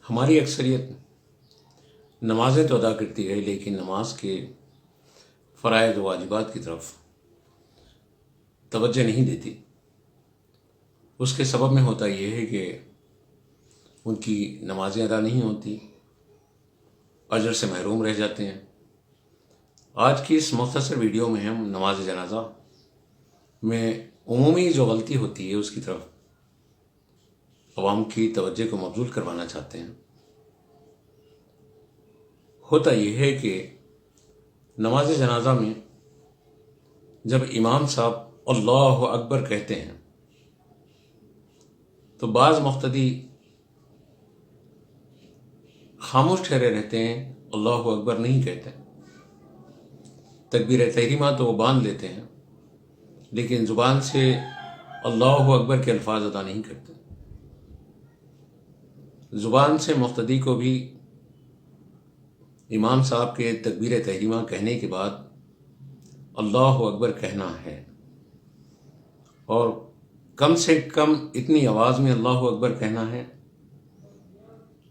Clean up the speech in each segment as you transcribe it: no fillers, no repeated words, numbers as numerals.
ہماری اکثریت نمازیں تو ادا کرتی ہے، لیکن نماز کے فرائض و واجبات کی طرف توجہ نہیں دیتی۔ اس کے سبب میں ہوتا یہ ہے کہ ان کی نمازیں ادا نہیں ہوتی، اجر سے محروم رہ جاتے ہیں۔ آج کی اس مختصر ویڈیو میں ہم نماز جنازہ میں عمومی جو غلطی ہوتی ہے اس کی طرف عوام کی توجہ کو مبذول کروانا چاہتے ہیں۔ ہوتا یہ ہے کہ نماز جنازہ میں جب امام صاحب اللہ اکبر کہتے ہیں تو بعض مقتدی خاموش ٹھہرے رہتے ہیں، اللہ اکبر نہیں کہتے۔ تکبیر تحریمہ تو وہ باندھ لیتے ہیں، لیکن زبان سے اللہ اکبر کے الفاظ ادا نہیں کرتے۔ زبان سے مقتدی کو بھی امام صاحب کے تکبیر تحریمہ کہنے کے بعد اللہ اکبر کہنا ہے، اور کم سے کم اتنی آواز میں اللہ اکبر کہنا ہے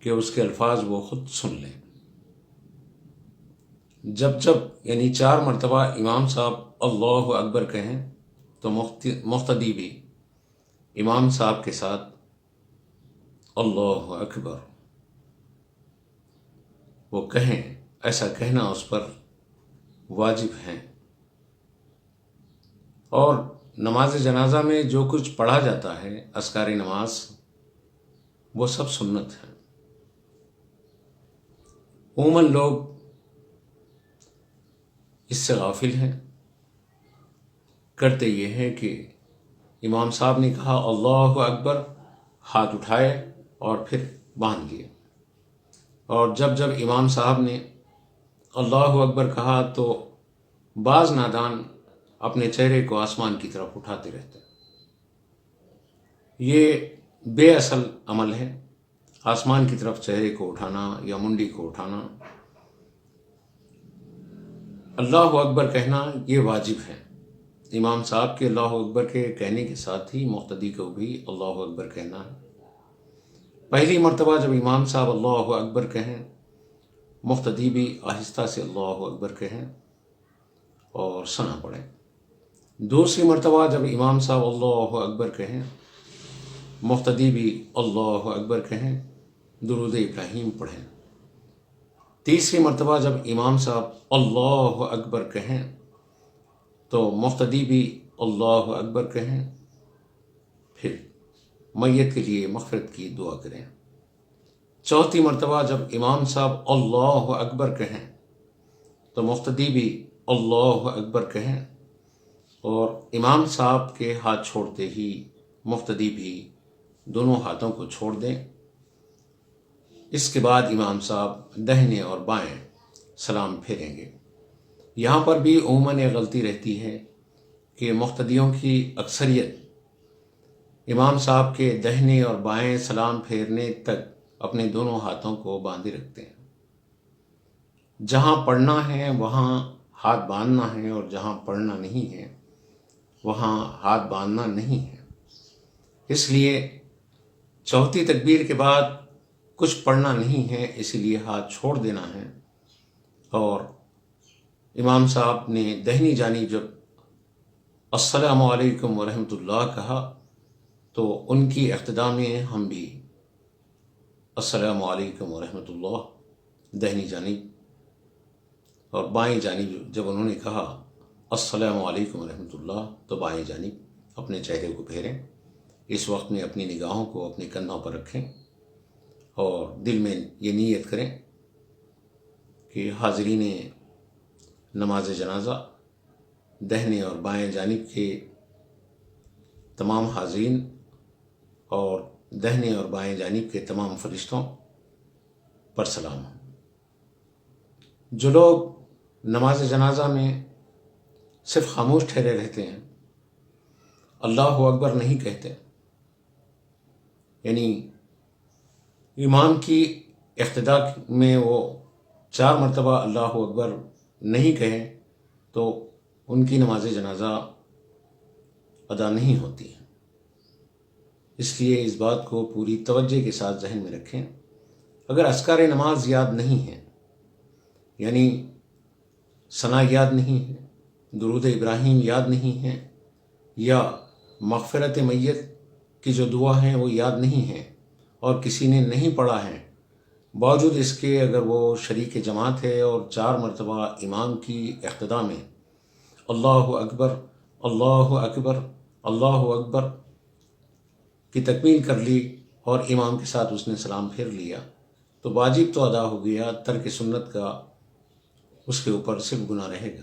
کہ اس کے الفاظ وہ خود سن لیں۔ جب یعنی 4 مرتبہ امام صاحب اللہ اکبر کہیں تو مقتدی بھی امام صاحب کے ساتھ اللہ اکبر وہ کہیں۔ ایسا کہنا اس پر واجب ہے۔ اور نماز جنازہ میں جو کچھ پڑھا جاتا ہے اذکار نماز، وہ سب سنت ہے۔ عموماً لوگ اس سے غافل ہیں، کرتے یہ ہے کہ امام صاحب نے کہا اللہ اکبر، ہاتھ اٹھائے اور پھر باندھ لیے، اور جب امام صاحب نے اللہ اکبر کہا تو بعض نادان اپنے چہرے کو آسمان کی طرف اٹھاتے رہتے۔ یہ بے اصل عمل ہے۔ آسمان کی طرف چہرے کو اٹھانا یا منڈی کو اٹھانا، اللہ اکبر کہنا یہ واجب ہے۔ امام صاحب کے اللہ اکبر کے کہنے کے ساتھ ہی مقتدی کو بھی اللہ اکبر کہنا ہے۔ پہلی مرتبہ جب امام صاحب اللہ اکبر کہیں، مقتدی بھی آہستہ سے اللہ اکبر کہیں اور ثنا پڑھیں۔ دوسری مرتبہ جب امام صاحب اللہ اکبر کہیں، مقتدی بھی اللہ اکبر کہیں، درود ابراہیم پڑھیں۔ تیسری مرتبہ جب امام صاحب اللہ اکبر کہیں تو مقتدی بھی اللہ اکبر کہیں، پھر میت کے لیے مغفرت کی دعا کریں۔ چوتھی مرتبہ جب امام صاحب اللہ اکبر کہیں تو مقتدی بھی اللہ اکبر کہیں، اور امام صاحب کے ہاتھ چھوڑتے ہی مقتدی بھی دونوں ہاتھوں کو چھوڑ دیں۔ اس کے بعد امام صاحب داہنے اور بائیں سلام پھیریں گے۔ یہاں پر بھی عموماً یہ غلطی رہتی ہے کہ مقتدیوں کی اکثریت امام صاحب کے داہنے اور بائیں سلام پھیرنے تک اپنے دونوں ہاتھوں کو باندھے رکھتے ہیں۔ جہاں پڑھنا ہے وہاں ہاتھ باندھنا ہے، اور جہاں پڑھنا نہیں ہے وہاں ہاتھ باندھنا نہیں ہے۔ اس لیے چوتھی تکبیر کے بعد کچھ پڑھنا نہیں ہے، اسی لیے ہاتھ چھوڑ دینا ہے، اور امام صاحب نے داہنی جانب جب السلام علیکم ورحمۃ اللہ کہا تو ان کی اقتداء میں ہم بھی السلام علیکم ورحمۃ اللہ داہنی جانب، اور بائیں جانب جب انہوں نے کہا السلام علیکم ورحمۃ اللہ تو بائیں جانب اپنے چہرے کو پھیریں۔ اس وقت میں اپنی نگاہوں کو اپنے کندھوں پر رکھیں اور دل میں یہ نیت کریں کہ حاضرین نماز جنازہ داہنے اور بائیں جانب کے تمام حاضرین اور داہنے اور بائیں جانب کے تمام فرشتوں پر سلام۔ جو لوگ نماز جنازہ میں صرف خاموش ٹھہرے رہتے ہیں، اللہ اکبر نہیں کہتے، یعنی امام کی اقتداء میں وہ 4 مرتبہ اللہ اکبر نہیں کہیں تو ان کی نماز جنازہ ادا نہیں ہوتی ہے۔ اس لیے اس بات کو پوری توجہ کے ساتھ ذہن میں رکھیں اگر اذکار نماز یاد نہیں ہے، یعنی ثنا یاد نہیں ہے، درود ابراہیم یاد نہیں ہے، یا مغفرت میت کی جو دعا ہیں وہ یاد نہیں ہیں اور کسی نے نہیں پڑھا ہے، باوجود اس کے اگر وہ شریک جماعت ہے اور 4 مرتبہ امام کی اقتداء میں اللہ اکبر اللہ اکبر اللہ اکبر کی تکمیل کر لی اور امام کے ساتھ اس نے سلام پھیر لیا، تو واجب تو ادا ہو گیا، ترک سنت کا اس کے اوپر صرف گناہ رہے گا۔